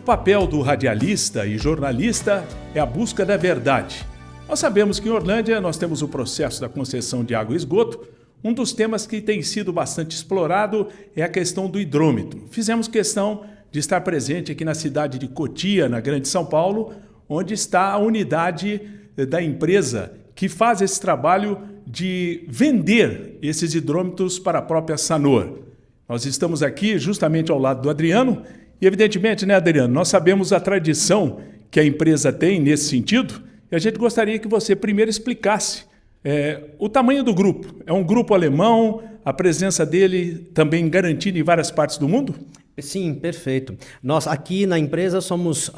papel do radialista e jornalista é a busca da verdade. Nós sabemos que em Orlândia nós temos o processo da concessão de água e esgoto. Um dos temas que tem sido bastante explorado é a questão do hidrômetro. Fizemos questão de estar presente aqui na cidade de Cotia, na Grande São Paulo, onde está a unidade da empresa que faz esse trabalho de vender esses hidrômetros para a própria Sanor. Nós estamos aqui justamente ao lado do Adriano e, evidentemente, né, Adriano, nós sabemos a tradição que a empresa tem nesse sentido e a gente gostaria que você primeiro explicasse o tamanho do grupo. É um grupo alemão, a presença dele também garantida em várias partes do mundo? Sim, perfeito. Nós aqui na empresa somos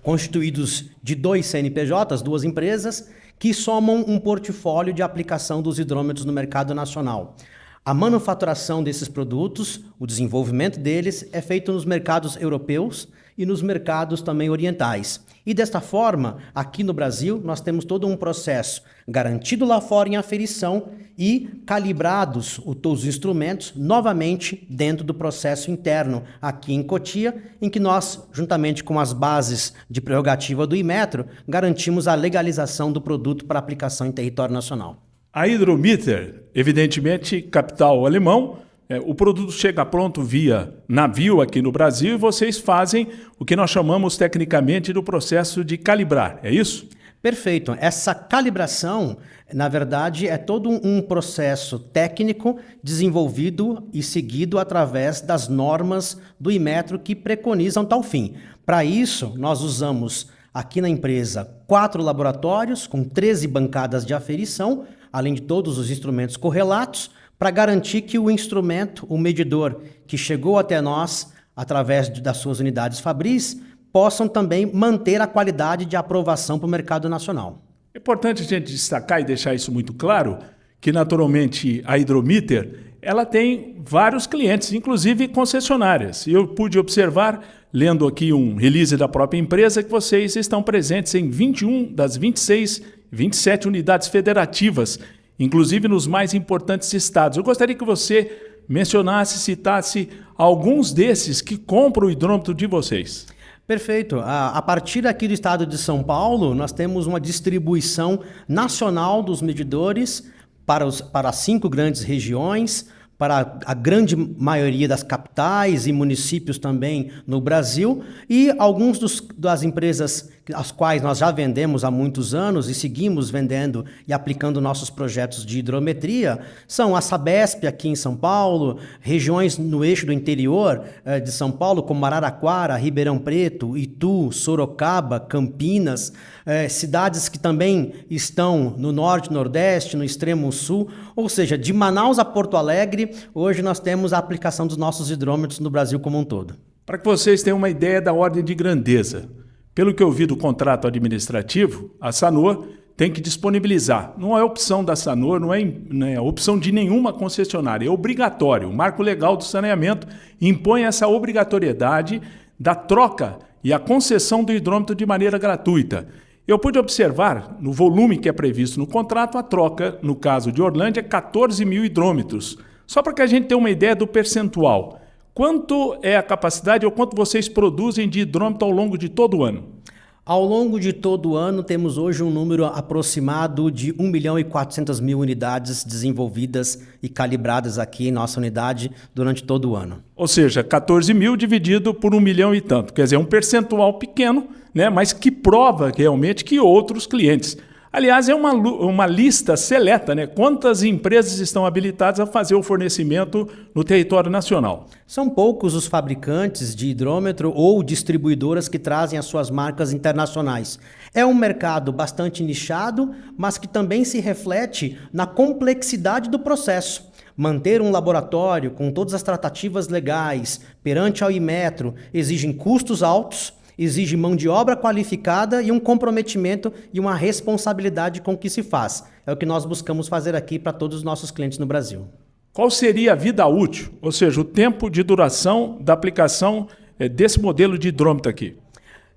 constituídos de 2 CNPJs, 2 empresas, que somam um portfólio de aplicação dos hidrômetros no mercado nacional. A manufaturação desses produtos, o desenvolvimento deles, é feito nos mercados europeus e nos mercados também orientais. E desta forma, aqui no Brasil, nós temos todo um processo garantido lá fora em aferição e calibrados todos os instrumentos novamente dentro do processo interno aqui em Cotia, em que nós, juntamente com as bases de prerrogativa do Inmetro, garantimos a legalização do produto para aplicação em território nacional. A Hydrometer, evidentemente, capital alemão, o produto chega pronto via navio aqui no Brasil e vocês fazem o que nós chamamos tecnicamente do processo de calibrar, é isso? Perfeito. Essa calibração, na verdade, é todo um processo técnico desenvolvido e seguido através das normas do Inmetro que preconizam tal fim. Para isso, nós usamos aqui na empresa 4 laboratórios com 13 bancadas de aferição, além de todos os instrumentos correlatos, para garantir que o instrumento, o medidor que chegou até nós através das suas unidades Fabris, possam também manter a qualidade de aprovação para o mercado nacional. É importante a gente destacar e deixar isso muito claro, que naturalmente a Hydrometer, ela tem vários clientes, inclusive concessionárias. E eu pude observar, lendo aqui um release da própria empresa, que vocês estão presentes em 21 das 27 unidades federativas, inclusive nos mais importantes estados. Eu gostaria que você mencionasse, citasse alguns desses que compram o hidrômetro de vocês. Perfeito. A partir aqui do estado de São Paulo, nós temos uma distribuição nacional dos medidores para as 5 grandes regiões, para a grande maioria das capitais e municípios também no Brasil, e alguns das empresas as quais nós já vendemos há muitos anos e seguimos vendendo e aplicando nossos projetos de hidrometria são a Sabesp aqui em São Paulo, regiões no eixo do interior de São Paulo, como Araraquara, Ribeirão Preto, Itu, Sorocaba, Campinas, cidades que também estão no norte, nordeste, no extremo sul, ou seja, de Manaus a Porto Alegre, hoje nós temos a aplicação dos nossos hidrômetros no Brasil como um todo. Para que vocês tenham uma ideia da ordem de grandeza, pelo que eu vi do contrato administrativo, a Sanor tem que disponibilizar. Não é opção da Sanor, não é opção de nenhuma concessionária, é obrigatório. O marco legal do saneamento impõe essa obrigatoriedade da troca e a concessão do hidrômetro de maneira gratuita. Eu pude observar, no volume que é previsto no contrato, a troca, no caso de Orlândia, 14 mil hidrômetros. Só para que a gente tenha uma ideia do percentual. Quanto é a capacidade ou quanto vocês produzem de hidrômetro ao longo de todo o ano? Ao longo de todo o ano, temos hoje um número aproximado de 1.400.000 unidades desenvolvidas e calibradas aqui em nossa unidade durante todo o ano. Ou seja, 14 mil dividido por 1 milhão e tanto. Quer dizer, é um percentual pequeno, né, mas que prova realmente que outros clientes. Aliás, é uma lista seleta, né? Quantas empresas estão habilitadas a fazer o fornecimento no território nacional? São poucos os fabricantes de hidrômetro ou distribuidoras que trazem as suas marcas internacionais. É um mercado bastante nichado, mas que também se reflete na complexidade do processo. Manter um laboratório com todas as tratativas legais perante ao Inmetro exigem custos altos, exige mão de obra qualificada e um comprometimento e uma responsabilidade com o que se faz. É o que nós buscamos fazer aqui para todos os nossos clientes no Brasil. Qual seria a vida útil, ou seja, o tempo de duração da aplicação desse modelo de hidrômetro aqui?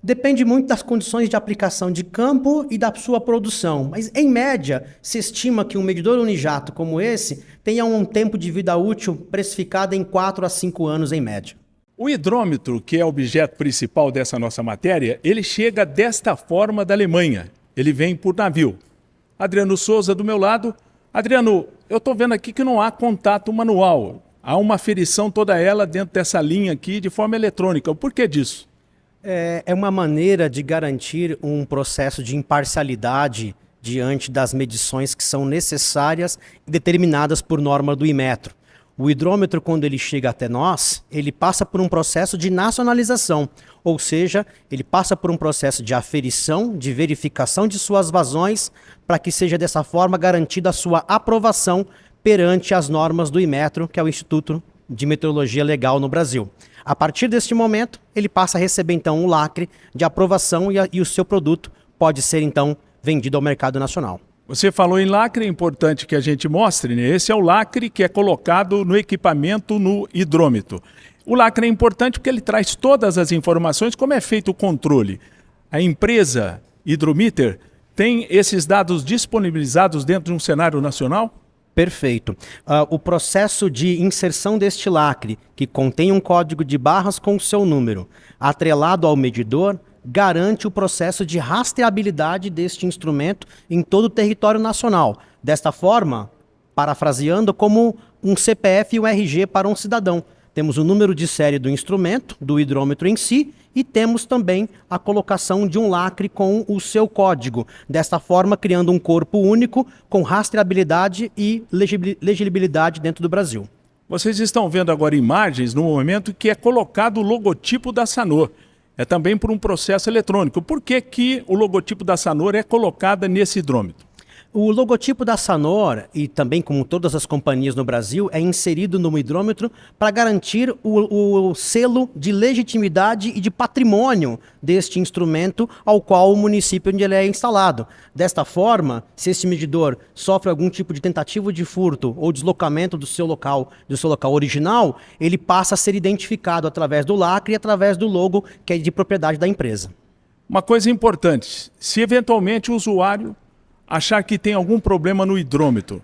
Depende muito das condições de aplicação de campo e da sua produção, mas em média se estima que um medidor unijato como esse tenha um tempo de vida útil precificado em 4 a 5 anos em média. O hidrômetro, que é o objeto principal dessa nossa matéria, ele chega desta forma da Alemanha. Ele vem por navio. Adriano Souza do meu lado. Adriano, eu estou vendo aqui que não há contato manual. Há uma aferição toda ela dentro dessa linha aqui de forma eletrônica. Por que disso? É uma maneira de garantir um processo de imparcialidade diante das medições que são necessárias e determinadas por norma do Inmetro. O hidrômetro, quando ele chega até nós, ele passa por um processo de nacionalização, ou seja, ele passa por um processo de aferição, de verificação de suas vazões, para que seja dessa forma garantida a sua aprovação perante as normas do Inmetro, que é o Instituto de Meteorologia Legal no Brasil. A partir deste momento, ele passa a receber então um lacre de aprovação e o seu produto pode ser então vendido ao mercado nacional. Você falou em lacre, é importante que a gente mostre, né? Esse é o lacre que é colocado no equipamento no hidrômetro. O lacre é importante porque ele traz todas as informações, como é feito o controle. A empresa Hidrometer tem esses dados disponibilizados dentro de um cenário nacional? Perfeito. O processo de inserção deste lacre, que contém um código de barras com o seu número, atrelado ao medidor, garante o processo de rastreabilidade deste instrumento em todo o território nacional. Desta forma, parafraseando, como um CPF e um RG para um cidadão. Temos o número de série do instrumento, do hidrômetro em si, e temos também a colocação de um lacre com o seu código. Desta forma, criando um corpo único com rastreabilidade e legibilidade dentro do Brasil. Vocês estão vendo agora imagens no momento que é colocado o logotipo da Sanor. É também por um processo eletrônico. Por que que o logotipo da Sanor é colocado nesse hidrômetro? O logotipo da Sanor, e também como todas as companhias no Brasil, é inserido no hidrômetro para garantir o selo de legitimidade e de patrimônio deste instrumento ao qual o município onde ele é instalado. Desta forma, se este medidor sofre algum tipo de tentativa de furto ou deslocamento do seu local original, ele passa a ser identificado através do lacre e através do logo que é de propriedade da empresa. Uma coisa importante, se eventualmente o usuário achar que tem algum problema no hidrômetro,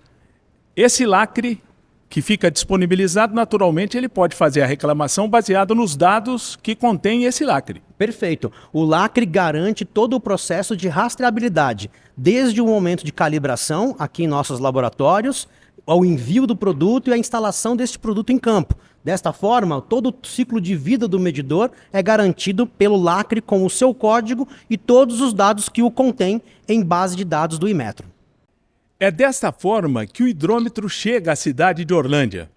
esse lacre que fica disponibilizado, naturalmente ele pode fazer a reclamação baseado nos dados que contém esse lacre. Perfeito. O lacre garante todo o processo de rastreabilidade, desde o momento de calibração aqui em nossos laboratórios, ao envio do produto e a instalação deste produto em campo. Desta forma, todo o ciclo de vida do medidor é garantido pelo lacre com o seu código e todos os dados que o contém em base de dados do Inmetro. É desta forma que o hidrômetro chega à cidade de Orlândia.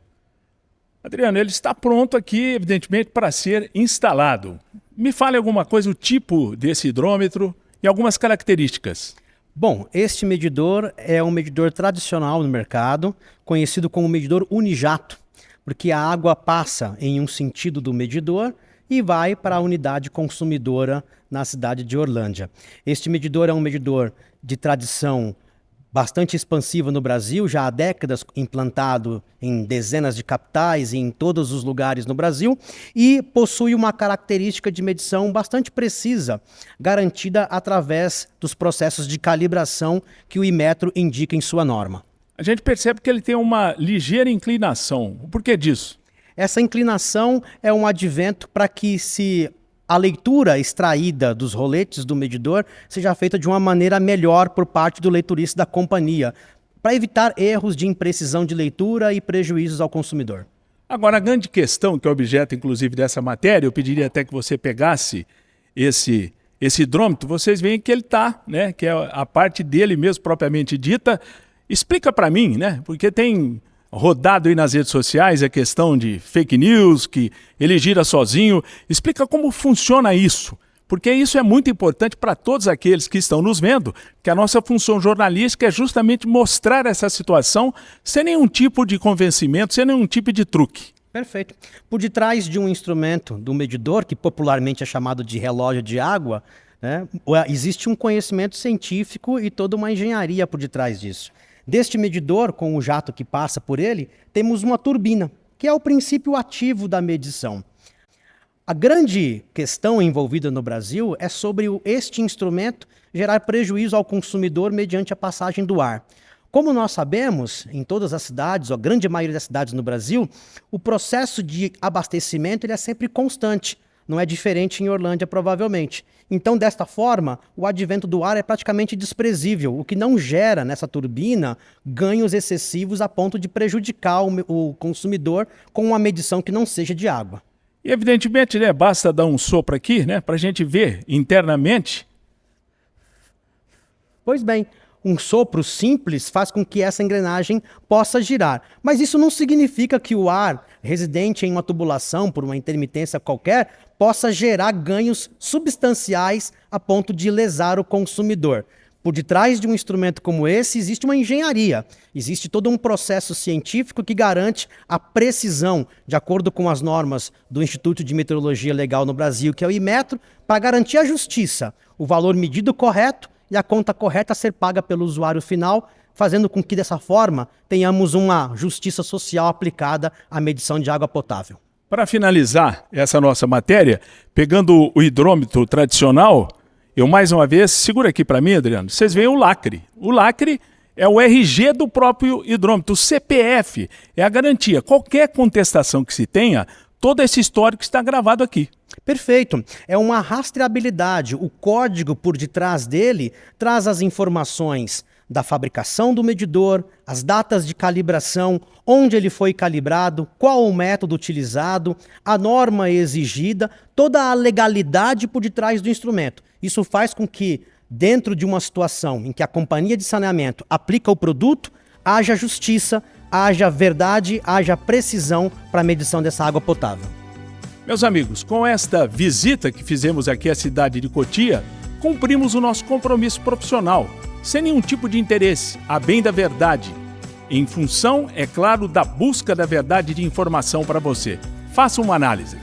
Adriano, ele está pronto aqui, evidentemente, para ser instalado. Me fale alguma coisa, o tipo desse hidrômetro e algumas características. Bom, este medidor é um medidor tradicional no mercado, conhecido como medidor unijato, porque a água passa em um sentido do medidor e vai para a unidade consumidora na cidade de Orlândia. Este medidor é um medidor de tradição bastante expansiva no Brasil, já há décadas implantado em dezenas de capitais e em todos os lugares no Brasil, e possui uma característica de medição bastante precisa, garantida através dos processos de calibração que o Inmetro indica em sua norma. A gente percebe que ele tem uma ligeira inclinação. O porquê disso? Essa inclinação é um advento para que a leitura extraída dos roletes do medidor seja feita de uma maneira melhor por parte do leiturista da companhia, para evitar erros de imprecisão de leitura e prejuízos ao consumidor. Agora, a grande questão, que é objeto inclusive dessa matéria, eu pediria até que você pegasse esse hidrômetro, vocês veem que ele está, né, que é a parte dele mesmo propriamente dita. Explica para mim, né, porque tem rodado aí nas redes sociais a questão de fake news, que ele gira sozinho. Explica como funciona isso, porque isso é muito importante para todos aqueles que estão nos vendo, que a nossa função jornalística é justamente mostrar essa situação sem nenhum tipo de convencimento, sem nenhum tipo de truque. Perfeito. Por detrás de um instrumento, do medidor, que popularmente é chamado de relógio de água, né, existe um conhecimento científico e toda uma engenharia por detrás disso. Deste medidor, com o jato que passa por ele, temos uma turbina, que é o princípio ativo da medição. A grande questão envolvida no Brasil é sobre este instrumento gerar prejuízo ao consumidor mediante a passagem do ar. Como nós sabemos, em todas as cidades, ou a grande maioria das cidades no Brasil, o processo de abastecimento ele é sempre constante. Não é diferente em Orlândia, provavelmente. Então, desta forma, o advento do ar é praticamente desprezível, o que não gera nessa turbina ganhos excessivos a ponto de prejudicar o consumidor com uma medição que não seja de água. E evidentemente, né, basta dar um sopro aqui, né, para a gente ver internamente. Pois bem, um sopro simples faz com que essa engrenagem possa girar. Mas isso não significa que o ar residente em uma tubulação, por uma intermitência qualquer, possa gerar ganhos substanciais a ponto de lesar o consumidor. Por detrás de um instrumento como esse existe uma engenharia, existe todo um processo científico que garante a precisão, de acordo com as normas do Instituto de Meteorologia Legal no Brasil, que é o Inmetro, para garantir a justiça, o valor medido correto e a conta correta a ser paga pelo usuário final, fazendo com que, dessa forma, tenhamos uma justiça social aplicada à medição de água potável. Para finalizar essa nossa matéria, pegando o hidrômetro tradicional, eu mais uma vez, segura aqui para mim, Adriano, vocês veem o lacre. O lacre é o RG do próprio hidrômetro, o CPF é a garantia. Qualquer contestação que se tenha, todo esse histórico está gravado aqui. Perfeito. É uma rastreabilidade. O código por detrás dele traz as informações da fabricação do medidor, as datas de calibração, onde ele foi calibrado, qual o método utilizado, a norma exigida, toda a legalidade por detrás do instrumento. Isso faz com que, dentro de uma situação em que a companhia de saneamento aplica o produto, haja justiça, haja verdade, haja precisão para a medição dessa água potável. Meus amigos, com esta visita que fizemos aqui à cidade de Cotia, cumprimos o nosso compromisso profissional, sem nenhum tipo de interesse, a bem da verdade, em função, é claro, da busca da verdade de informação para você. Faça uma análise.